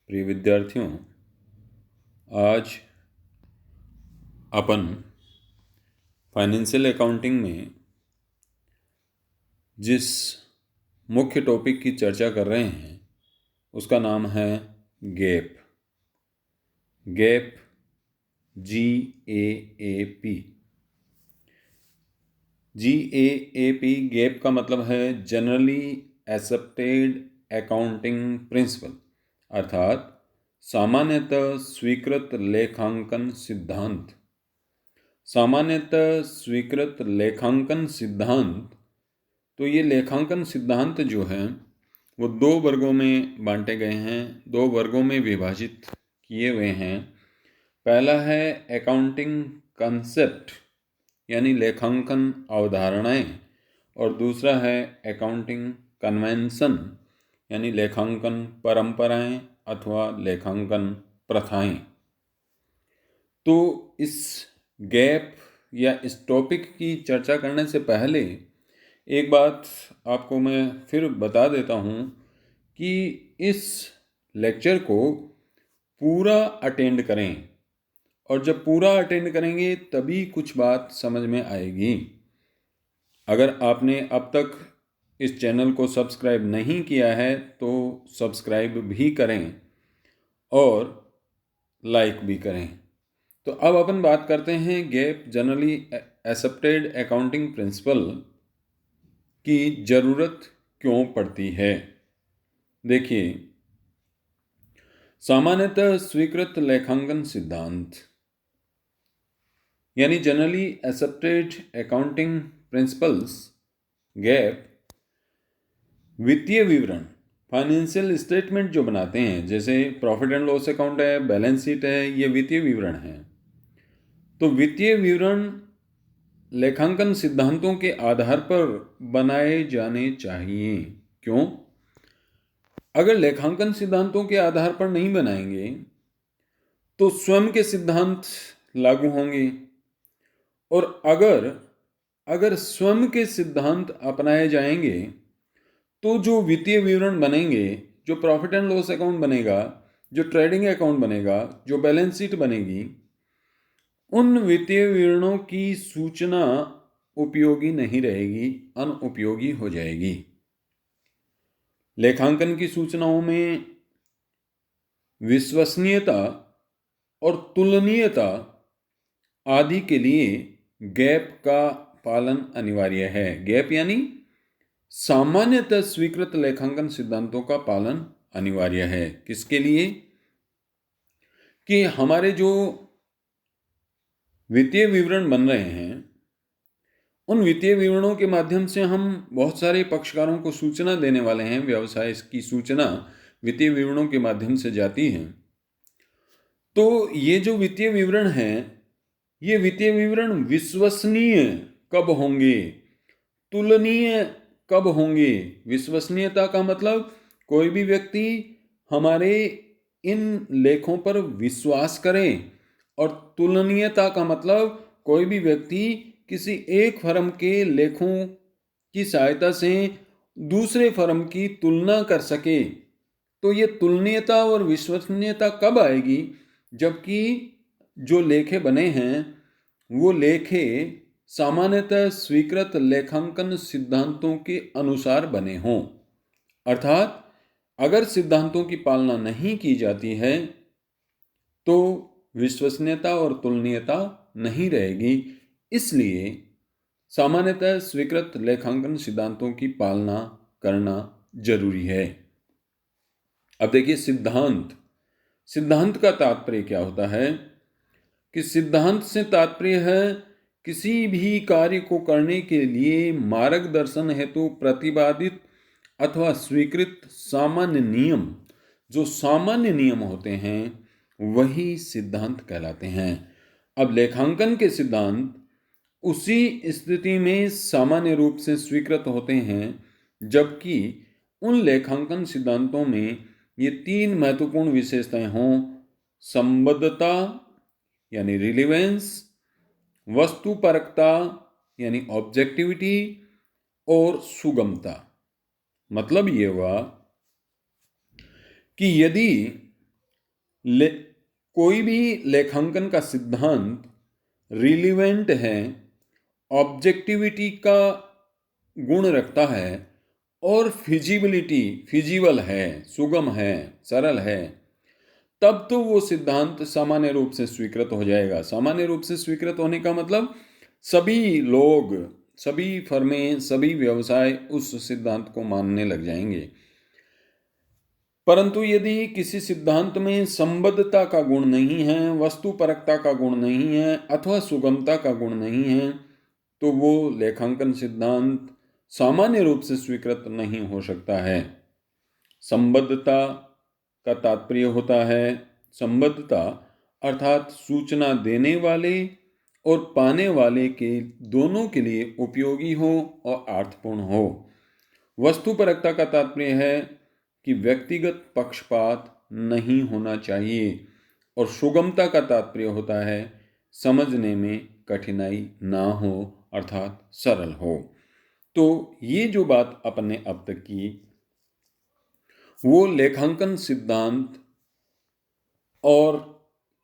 प्रिय विद्यार्थियों, आज अपन फाइनेंशियल अकाउंटिंग में जिस मुख्य टॉपिक की चर्चा कर रहे हैं उसका नाम है gap. Gap, GAAP। GAAP, gap का मतलब है जनरली एक्सेप्टेड अकाउंटिंग प्रिंसिपल, अर्थात सामान्यतः स्वीकृत लेखांकन सिद्धांत। सामान्यतः स्वीकृत लेखांकन सिद्धांत, तो ये लेखांकन सिद्धांत जो हैं वो दो वर्गों में बांटे गए हैं, दो वर्गों में विभाजित किए हुए हैं। पहला है अकाउंटिंग कंसेप्ट यानी लेखांकन अवधारणाएं, और दूसरा है अकाउंटिंग कन्वेंशन यानी लेखांकन परंपराएं अथवा लेखांकन प्रथाएं। तो इस गैप या इस टॉपिक की चर्चा करने से पहले एक बात आपको मैं फिर बता देता हूँ कि इस लेक्चर को पूरा अटेंड करें, और जब पूरा अटेंड करेंगे तभी कुछ बात समझ में आएगी। अगर आपने अब तक इस चैनल को सब्सक्राइब नहीं किया है तो सब्सक्राइब भी करें और लाइक भी करें। तो अब अपन बात करते हैं gap generally accepted accounting principle की ज़रूरत क्यों पड़ती है। देखिए, सामान्यतः स्वीकृत लेखांकन सिद्धांत यानी generally accepted accounting principles, gap, वित्तीय विवरण फाइनेंशियल स्टेटमेंट जो बनाते हैं, जैसे प्रॉफिट एंड लॉस अकाउंट है, बैलेंस शीट है, ये वित्तीय विवरण है। तो वित्तीय विवरण लेखांकन सिद्धांतों के आधार पर बनाए जाने चाहिए। क्यों? अगर लेखांकन सिद्धांतों के आधार पर नहीं बनाएंगे तो स्वयं के सिद्धांत लागू होंगे, और अगर स्वयं के सिद्धांत अपनाए जाएंगे तो जो वित्तीय विवरण बनेंगे, जो प्रॉफिट एंड लॉस अकाउंट बनेगा, जो ट्रेडिंग अकाउंट बनेगा, जो बैलेंस शीट बनेगी, उन वित्तीय विवरणों की सूचना उपयोगी नहीं रहेगी, अनुपयोगी हो जाएगी। लेखांकन की सूचनाओं में विश्वसनीयता और तुलनीयता आदि के लिए गैप का पालन अनिवार्य है। गैप यानी सामान्यतः स्वीकृत लेखांकन सिद्धांतों का पालन अनिवार्य है। किसके लिए? कि हमारे जो वित्तीय विवरण बन रहे हैं उन वित्तीय विवरणों के माध्यम से हम बहुत सारे पक्षकारों को सूचना देने वाले हैं। व्यवसाय की सूचना वित्तीय विवरणों के माध्यम से जाती है। तो ये जो वित्तीय विवरण हैं, ये वित्तीय विवरण विश्वसनीय कब होंगे, तुलनीय कब होंगे। विश्वसनीयता का मतलब कोई भी व्यक्ति हमारे इन लेखों पर विश्वास करें, और तुलनीयता का मतलब कोई भी व्यक्ति किसी एक फर्म के लेखों की सहायता से दूसरे फर्म की तुलना कर सके। तो ये तुलनीयता और विश्वसनीयता कब आएगी? जबकि जो लेखे बने हैं वो लेखे सामान्यतः स्वीकृत लेखांकन सिद्धांतों के अनुसार बने हों। अर्थात अगर सिद्धांतों की पालना नहीं की जाती है तो विश्वसनीयता और तुलनीयता नहीं रहेगी। इसलिए सामान्यतः स्वीकृत लेखांकन सिद्धांतों की पालना करना जरूरी है। अब देखिए, सिद्धांत का तात्पर्य क्या होता है कि सिद्धांत से तात्पर्य है किसी भी कार्य को करने के लिए मार्गदर्शन हेतु प्रतिपादित अथवा स्वीकृत सामान्य नियम। जो सामान्य नियम होते हैं वही सिद्धांत कहलाते हैं। अब लेखांकन के सिद्धांत उसी स्थिति में सामान्य रूप से स्वीकृत होते हैं जबकि उन लेखांकन सिद्धांतों में ये तीन महत्वपूर्ण विशेषताएं हों: संबद्धता यानी रिलेवेंस, वस्तुपरकता यानी ऑब्जेक्टिविटी, और सुगमता। मतलब ये हुआ कि यदि ले कोई भी लेखांकन का सिद्धांत रिलीवेंट है, ऑब्जेक्टिविटी का गुण रखता है और फिजिबल है, सुगम है, सरल है, तब तो वो सिद्धांत सामान्य रूप से स्वीकृत हो जाएगा। सामान्य रूप से स्वीकृत होने का मतलब सभी लोग, सभी फर्में, सभी व्यवसाय उस सिद्धांत को मानने लग जाएंगे। परंतु यदि किसी सिद्धांत में संबद्धता का गुण नहीं है, वस्तुपरकता का गुण नहीं है अथवा सुगमता का गुण नहीं है, तो वो लेखांकन सिद्धांत सामान्य रूप से स्वीकृत नहीं हो सकता है। संबद्धता का तात्पर्य होता है, संबद्धता अर्थात सूचना देने वाले और पाने वाले के दोनों के लिए उपयोगी हो और अर्थपूर्ण हो। वस्तुपरकता का तात्पर्य है कि व्यक्तिगत पक्षपात नहीं होना चाहिए, और सुगमता का तात्पर्य होता है समझने में कठिनाई ना हो अर्थात सरल हो। तो ये जो बात अपन ने अब तक की, वो लेखांकन सिद्धांत और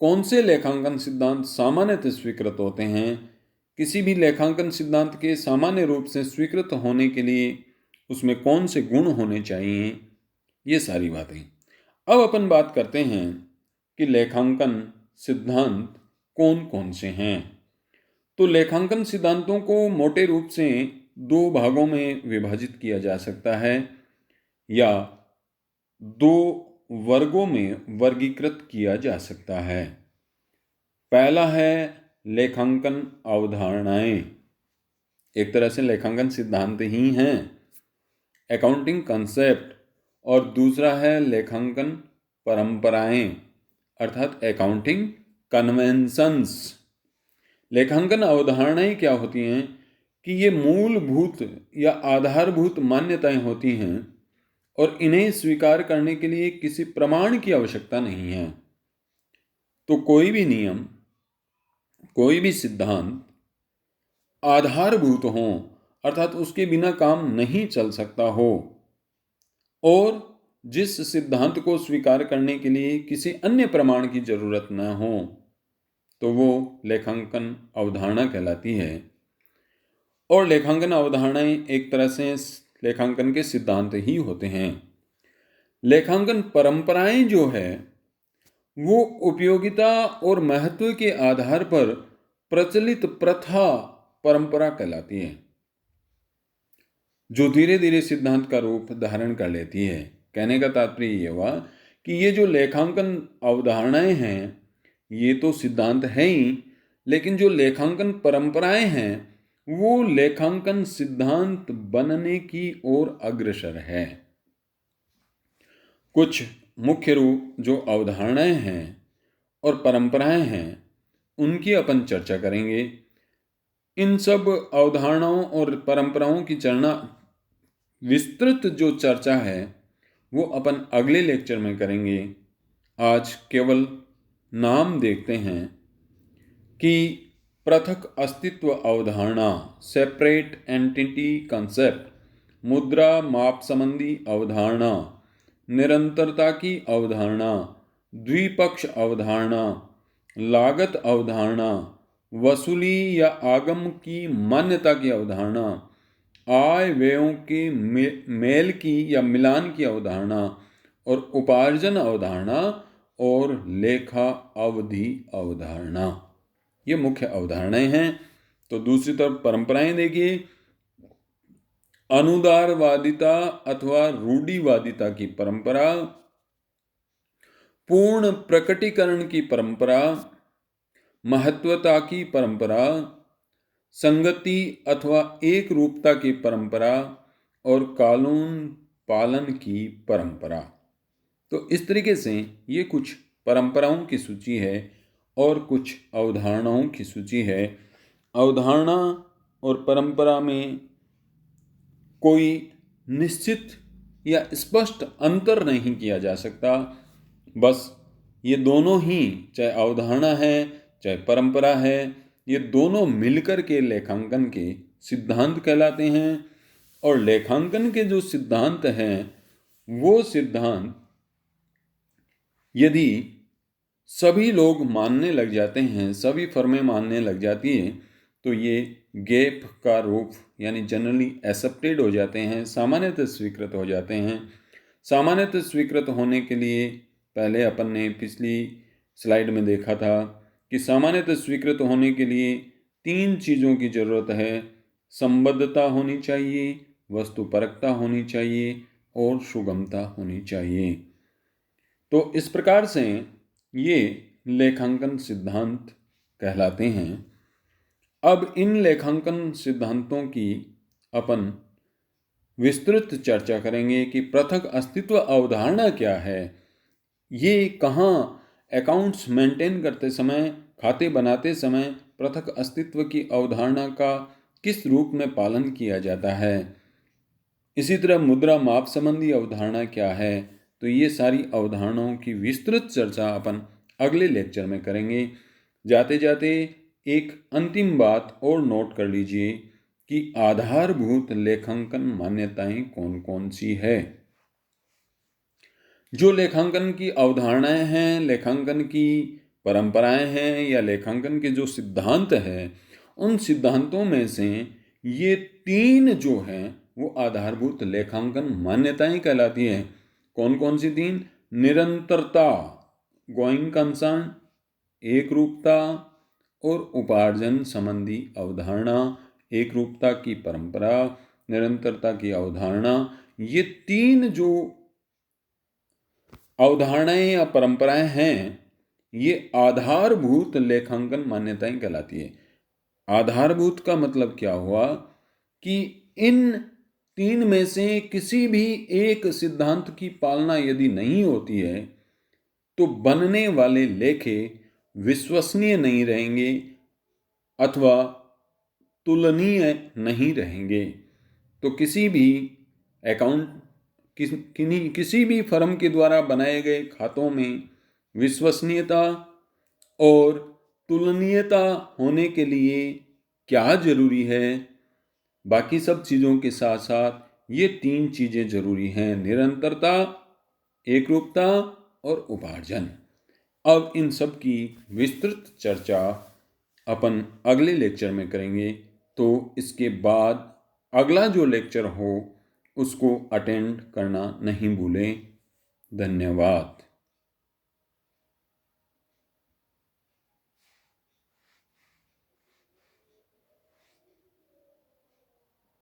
कौन से लेखांकन सिद्धांत सामान्यतः स्वीकृत होते हैं, किसी भी लेखांकन सिद्धांत के सामान्य रूप से स्वीकृत होने के लिए उसमें कौन से गुण होने चाहिए, ये सारी बातें। अब अपन बात करते हैं कि लेखांकन सिद्धांत कौन कौन से हैं। तो लेखांकन सिद्धांतों को मोटे रूप से दो भागों में विभाजित किया जा सकता है या दो वर्गों में वर्गीकृत किया जा सकता है। पहला है लेखांकन अवधारणाएं, एक तरह से लेखांकन सिद्धांत ही हैं, अकाउंटिंग कंसेप्ट, और दूसरा है लेखांकन परंपराएं अर्थात अकाउंटिंग कन्वेंशंस। लेखांकन अवधारणाएं क्या होती हैं कि ये मूलभूत या आधारभूत मान्यताएं होती हैं और इन्हें स्वीकार करने के लिए किसी प्रमाण की आवश्यकता नहीं है। तो कोई भी नियम, कोई भी सिद्धांत आधारभूत हो अर्थात उसके बिना काम नहीं चल सकता हो, और जिस सिद्धांत को स्वीकार करने के लिए किसी अन्य प्रमाण की जरूरत न हो, तो वो लेखांकन अवधारणा कहलाती है। और लेखांकन अवधारणाएं एक तरह से लेखांकन के सिद्धांत ही होते हैं। लेखांकन परंपराएं जो है वो उपयोगिता और महत्व के आधार पर प्रचलित प्रथा परंपरा कहलाती है, जो धीरे धीरे सिद्धांत का रूप धारण कर लेती है। कहने का तात्पर्य ये हुआ कि ये जो लेखांकन अवधारणाएं हैं ये तो सिद्धांत है ही, लेकिन जो लेखांकन परंपराएं हैं वो लेखांकन सिद्धांत बनने की ओर अग्रसर है। कुछ मुख्य रूप जो अवधारणाएं हैं और परंपराएं हैं उनकी अपन चर्चा करेंगे। इन सब अवधारणाओं और परंपराओं की विस्तृत जो चर्चा है वो अपन अगले लेक्चर में करेंगे। आज केवल नाम देखते हैं कि पृथक अस्तित्व अवधारणा, सेपरेट एंटिटी कंसेप्ट, मुद्रा माप संबंधी अवधारणा, निरंतरता की अवधारणा, द्विपक्ष अवधारणा, लागत अवधारणा, वसूली या आगम की मान्यता की अवधारणा, आय व्ययों के मेल की या मिलान की अवधारणा, और उपार्जन अवधारणा और लेखा अवधि अवधारणा, ये मुख्य अवधारणाएं हैं। तो दूसरी तरफ परंपराएं देखिए, अनुदारवादिता अथवा रूढ़िवादिता की परंपरा, पूर्ण प्रकटीकरण की परंपरा, महत्वता की परंपरा, संगति अथवा एक रूपता की परंपरा, और कानून पालन की परंपरा। तो इस तरीके से ये कुछ परंपराओं की सूची है और कुछ अवधारणाओं की सूची है। अवधारणा और परंपरा में कोई निश्चित या स्पष्ट अंतर नहीं किया जा सकता। बस ये दोनों ही, चाहे अवधारणा है चाहे परंपरा है, ये दोनों मिलकर के लेखांकन के सिद्धांत कहलाते हैं। और लेखांकन के जो सिद्धांत हैं वो सिद्धांत यदि सभी लोग मानने लग जाते हैं, सभी फर्में मानने लग जाती हैं, तो ये गैप का रूप यानी जनरली एक्सेप्टेड हो जाते हैं, सामान्यतः स्वीकृत हो जाते हैं। सामान्यतः स्वीकृत होने के लिए पहले अपन ने पिछली स्लाइड में देखा था कि सामान्यतः स्वीकृत होने के लिए 3 चीज़ों की ज़रूरत है। संबद्धता होनी चाहिए, वस्तुपरकता होनी चाहिए और सुगमता होनी चाहिए। तो इस प्रकार से ये लेखांकन सिद्धांत कहलाते हैं। अब इन लेखांकन सिद्धांतों की अपन विस्तृत चर्चा करेंगे कि पृथक अस्तित्व अवधारणा क्या है, ये कहाँ अकाउंट्स मेंटेन करते समय, खाते बनाते समय पृथक अस्तित्व की अवधारणा का किस रूप में पालन किया जाता है। इसी तरह मुद्रा माप संबंधी अवधारणा क्या है। तो ये सारी अवधारणाओं की विस्तृत चर्चा अपन अगले लेक्चर में करेंगे। जाते जाते एक अंतिम बात और नोट कर लीजिए कि आधारभूत लेखांकन मान्यताएं कौन कौन सी है। जो लेखांकन की अवधारणाएं हैं, लेखांकन की परंपराएं हैं या लेखांकन के जो सिद्धांत हैं, उन सिद्धांतों में से ये 3 जो हैं वो आधारभूत लेखांकन मान्यताएं कहलाती हैं। कौन कौन सी 3? निरंतरता, गोइंग कंसर्न, एकरूपता और उपार्जन संबंधी अवधारणा। एकरूपता की परंपरा, निरंतरता की अवधारणा, ये 3 जो अवधारणाएं या परंपराएं हैं, ये आधारभूत लेखांकन मान्यताएं कहलाती है। आधारभूत का मतलब क्या हुआ कि इन 3 में से किसी भी एक सिद्धांत की पालना यदि नहीं होती है तो बनने वाले लेखे विश्वसनीय नहीं रहेंगे अथवा तुलनीय नहीं रहेंगे। तो किसी भी अकाउंट किसी भी फर्म के द्वारा बनाए गए खातों में विश्वसनीयता और तुलनीयता होने के लिए क्या जरूरी है? बाकी सब चीज़ों के साथ साथ ये 3 चीज़ें जरूरी हैं: निरंतरता, एकरूपता और उपार्जन। अब इन सब की विस्तृत चर्चा अपन अगले लेक्चर में करेंगे। तो इसके बाद अगला जो लेक्चर हो उसको अटेंड करना नहीं भूलें। धन्यवाद।